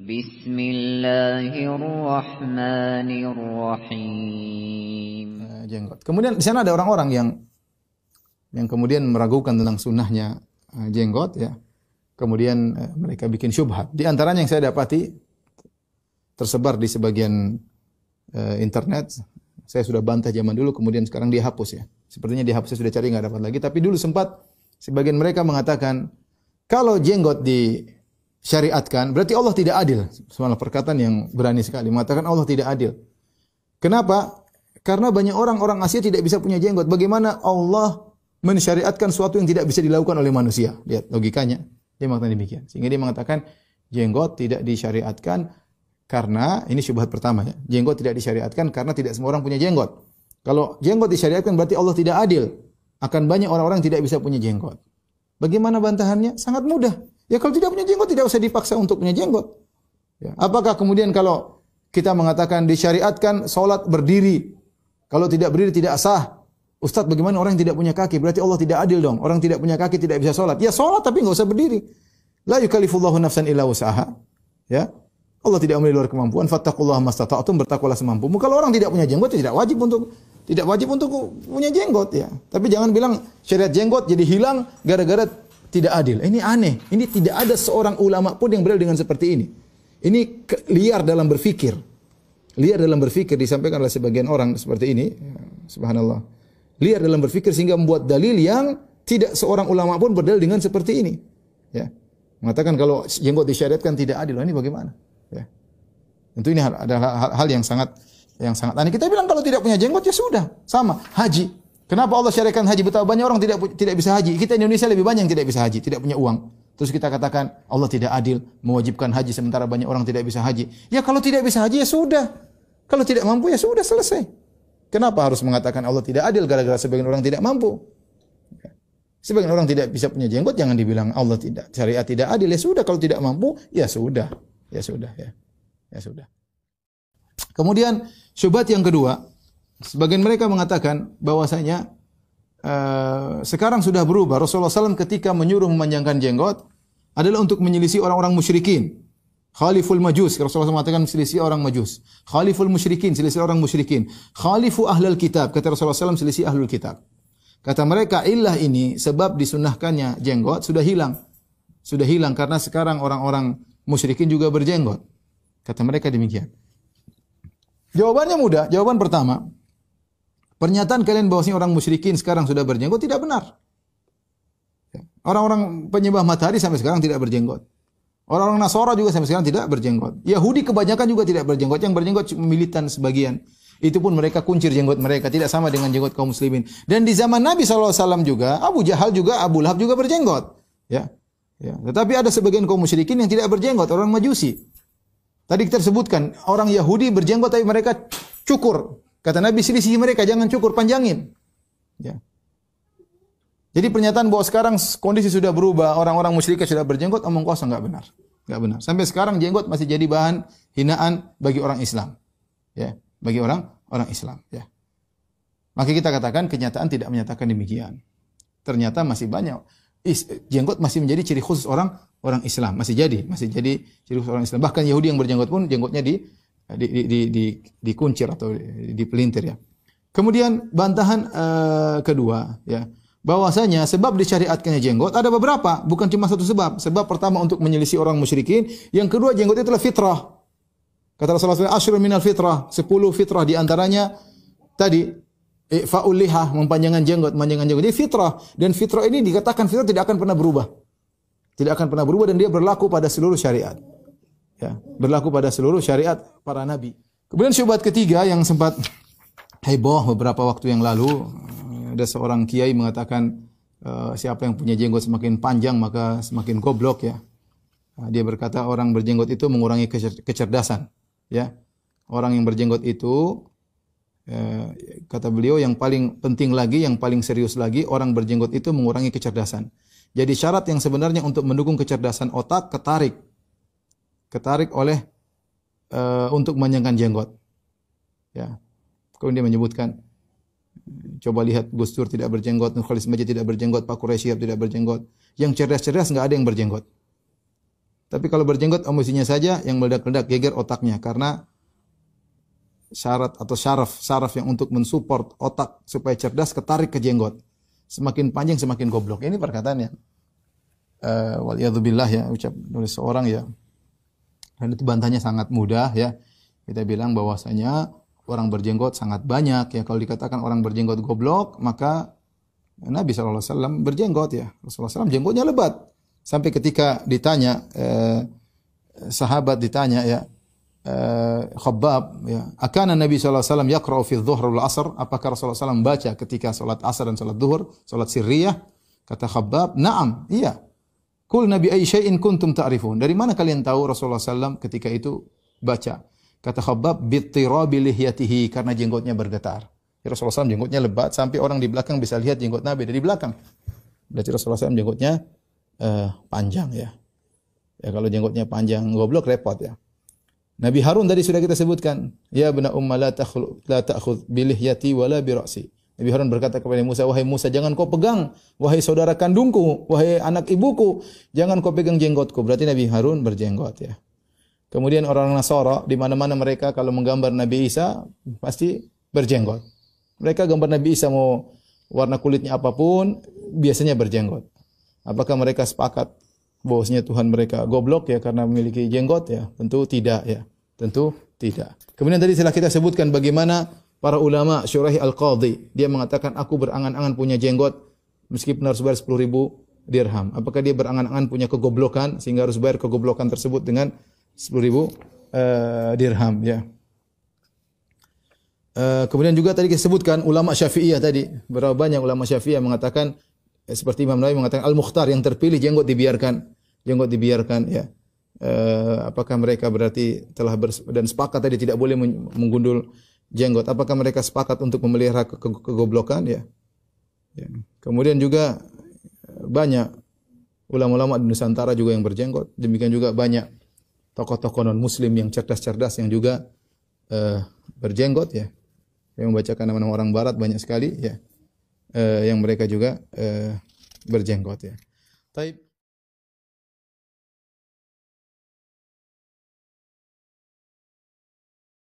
Bismillahirrahmanirrahim. Jenggot. Kemudian di sana ada orang-orang yang kemudian meragukan tentang sunnahnya jenggot, ya. Kemudian mereka bikin syubhat. Di antaranya yang saya dapati tersebar di sebagian internet. Saya sudah bantah zaman dulu, kemudian sekarang dihapus, ya. Sepertinya dihapus, saya sudah cari nggak dapat lagi. Tapi dulu sempat sebagian mereka mengatakan kalau jenggot disyariatkan berarti Allah tidak adil. Subhanallah, perkataan yang berani sekali mengatakan Allah tidak adil. Kenapa? Karena banyak orang Asia tidak bisa punya jenggot. Bagaimana Allah mensyariatkan sesuatu yang tidak bisa dilakukan oleh manusia? Lihat logikanya. Dia mengatakan demikian. Sehingga dia mengatakan jenggot tidak disyariatkan karena, ini syubhat pertama, ya. Jenggot tidak disyariatkan karena tidak semua orang punya jenggot. Kalau jenggot disyariatkan berarti Allah tidak adil. Akan banyak orang-orang yang tidak bisa punya jenggot. Bagaimana bantahannya? Sangat mudah. Ya kalau tidak punya jenggot tidak usah dipaksa untuk punya jenggot. Ya. Apakah kemudian kalau kita mengatakan disyariatkan salat berdiri, kalau tidak berdiri tidak sah? Ustaz, bagaimana orang yang tidak punya kaki? Berarti Allah tidak adil dong. Orang tidak punya kaki tidak bisa salat. Ya salat tapi enggak usah berdiri. La yukallifullahu nafsan illa wus'aha. Ya. Allah tidak memberi luar kemampuan. Fattaqullaha mastata'tum, bertakwalah semampumu. Kalau orang tidak punya jenggot tidak wajib untuk punya jenggot, ya. Tapi jangan bilang syariat jenggot jadi hilang gara-gara tidak adil. Ini aneh. Ini tidak ada seorang ulama pun yang berdalil dengan seperti ini. Ini liar dalam berfikir. Liar dalam berfikir disampaikan oleh sebagian orang seperti ini. Subhanallah. Liar dalam berfikir sehingga membuat dalil yang tidak seorang ulama pun berdalil dengan seperti ini. Ya. Mengatakan kalau jenggot disyariatkan tidak adil. Ini bagaimana? Ya. Tentu ini adalah hal yang sangat aneh. Kita bilang kalau tidak punya jenggot ya sudah, sama. Haji. Kenapa Allah syariatkan haji? Betapa banyak orang tidak bisa haji. Kita Indonesia lebih banyak yang tidak bisa haji, tidak punya uang. Terus kita katakan Allah tidak adil mewajibkan haji sementara banyak orang tidak bisa haji. Ya kalau tidak bisa haji ya sudah. Kalau tidak mampu ya sudah, selesai. Kenapa harus mengatakan Allah tidak adil gara-gara sebagian orang tidak mampu? Sebagian orang tidak bisa punya jenggot, jangan dibilang Allah tidak, syariat tidak adil. Ya sudah, kalau tidak mampu, ya sudah. Ya sudah, ya. Ya sudah. Kemudian syubhat yang kedua, sebagian mereka mengatakan bahwasanya sekarang sudah berubah. Rasulullah SAW ketika menyuruh memanjangkan jenggot adalah untuk menyelisih orang-orang musyrikin. Khaliful majus, Rasulullah SAW mengatakan selisih orang majus. Khaliful musyrikin, selisih orang musyrikin. Khalifu ahlul kitab, kata Rasulullah SAW, selisih ahlul kitab. Kata mereka, illah ini sebab disunnahkannya jenggot sudah hilang. Sudah hilang karena sekarang orang-orang musyrikin juga berjenggot. Kata mereka demikian. Jawabannya mudah. Jawaban pertama, pernyataan kalian bahwasanya orang musyrikin sekarang sudah berjenggot tidak benar. Orang-orang penyembah matahari sampai sekarang tidak berjenggot. Orang-orang Nasara juga sampai sekarang tidak berjenggot. Yahudi kebanyakan juga tidak berjenggot. Yang berjenggot militan sebagian. Itu pun mereka kuncir jenggot mereka. Tidak sama dengan jenggot kaum muslimin. Dan di zaman Nabi SAW juga, Abu Jahal juga, Abu Lahab juga berjenggot. Ya. Tetapi ada sebagian kaum musyrikin yang tidak berjenggot. Orang Majusi. Tadi kita sebutkan, orang Yahudi berjenggot tapi mereka cukur. Kata Nabi, selisih mereka, jangan cukur, panjangin. Ya. Jadi pernyataan bahwa sekarang kondisi sudah berubah, orang-orang musyrik sudah berjenggot, omong kosong, enggak benar. Enggak benar. Sampai sekarang jenggot masih jadi bahan hinaan bagi orang Islam. Ya, bagi orang Islam, ya. Maka kita katakan kenyataan tidak menyatakan demikian. Ternyata masih banyak jenggot masih menjadi ciri khusus orang Islam, masih jadi ciri khusus orang Islam. Bahkan Yahudi yang berjenggot pun jenggotnya dikuncir atau dipelintir, ya. Kemudian bantahan kedua, ya. Bahwasanya sebab disyariatkannya jenggot ada beberapa, bukan cuma satu sebab. Sebab pertama untuk menyelisih orang musyrikin, yang kedua jenggot itu adalah fitrah. Kata Rasulullah SAW, asyrun minal fitrah, 10 fitrah di antaranya tadi fa'ul lihah, memanjangkan jenggot. Jadi fitrah, dan fitrah ini dikatakan fitrah tidak akan pernah berubah. Tidak akan pernah berubah dan dia berlaku pada seluruh syariat. Ya, berlaku pada seluruh syariat para nabi. Kemudian syubhat ketiga yang sempat heboh beberapa waktu yang lalu. Ada seorang kiai mengatakan siapa yang punya jenggot semakin panjang maka semakin goblok, ya. Dia berkata orang berjenggot itu mengurangi kecerdasan, ya. Orang yang berjenggot itu kata beliau yang paling penting lagi, yang paling serius lagi, orang berjenggot itu mengurangi kecerdasan. Jadi syarat yang sebenarnya untuk mendukung kecerdasan otak ketarik oleh untuk memanjangkan jenggot. Ya. Kemudian dia menyebutkan, coba lihat Gus Dur tidak berjenggot, Nurkhalis Majid tidak berjenggot, Pak Quraisy tidak berjenggot. Yang cerdas-cerdas enggak ada yang berjenggot. Tapi kalau berjenggot emosinya saja yang meledak-ledak geger otaknya karena syarat atau syaraf yang untuk mensupport otak supaya cerdas ketarik ke jenggot. Semakin panjang semakin goblok. Ini perkataannya. Waliyadzubillah ya, ucap oleh seorang ya. Dan itu bantahnya sangat mudah ya. Kita bilang bahwasanya orang berjenggot sangat banyak ya. Kalau dikatakan orang berjenggot goblok, maka Nabi SAW berjenggot ya. Rasulullah SAW jenggotnya lebat. Sampai ketika ditanya, sahabat ditanya ya, Khabbab ya, akana Nabi SAW yaqra'u fi dhuhr wal asr, apakah Rasulullah SAW baca ketika salat asar dan salat zuhur, salat sirriyah? Kata Khabbab, na'am, iya. Qul nabi ayyi syai'in kuntum ta'rifun, dari mana kalian tahu Rasulullah SAW ketika itu baca? Kata Khabbab, bittirabi lihyatihi, karena jenggotnya bergetar. Ya, Rasulullah SAW jenggotnya lebat sampai orang di belakang bisa lihat jenggot Nabi dari belakang. Berarti Rasulullah SAW jenggotnya panjang ya. Ya kalau jenggotnya panjang goblok repot ya. Nabi Harun tadi sudah kita sebutkan, ya bena umma la ta'khudh bi lihyati wala bi ra'si. Nabi Harun berkata kepada Musa, wahai Musa, jangan kau pegang, wahai saudara kandungku, wahai anak ibuku, jangan kau pegang jenggotku. Berarti Nabi Harun berjenggot ya. Kemudian orang Nasara di mana-mana mereka kalau menggambar Nabi Isa pasti berjenggot. Mereka gambar Nabi Isa mau warna kulitnya apapun biasanya berjenggot. Apakah mereka sepakat bahwasanya Tuhan mereka goblok ya karena memiliki jenggot ya? Tentu tidak ya. Tentu tidak. Kemudian tadi telah kita sebutkan bagaimana para ulama Syuraih Al-Qadhi, dia mengatakan aku berangan-angan punya jenggot meskipun harus bayar 10.000 dirham. Apakah dia berangan-angan punya kegoblokan sehingga harus bayar kegoblokan tersebut dengan 10.000 dirham ya. Kemudian juga tadi kita sebutkan ulama Syafi'iyah tadi, berapa banyak ulama Syafi'iyah mengatakan seperti Imam Nawawi mengatakan Al-Mukhtar yang terpilih jenggot dibiarkan ya. Apakah mereka berarti telah dan sepakat tadi tidak boleh menggundul jenggot? Apakah mereka sepakat untuk memelihara kegoblokan ya? Ya. Kemudian juga banyak ulama-ulama di Nusantara juga yang berjenggot. Demikian juga banyak tokoh-tokoh non Muslim yang cerdas-cerdas yang juga berjenggot ya. Yang membacakan nama-nama orang Barat banyak sekali ya. Yang mereka juga berjenggot ya. Taib.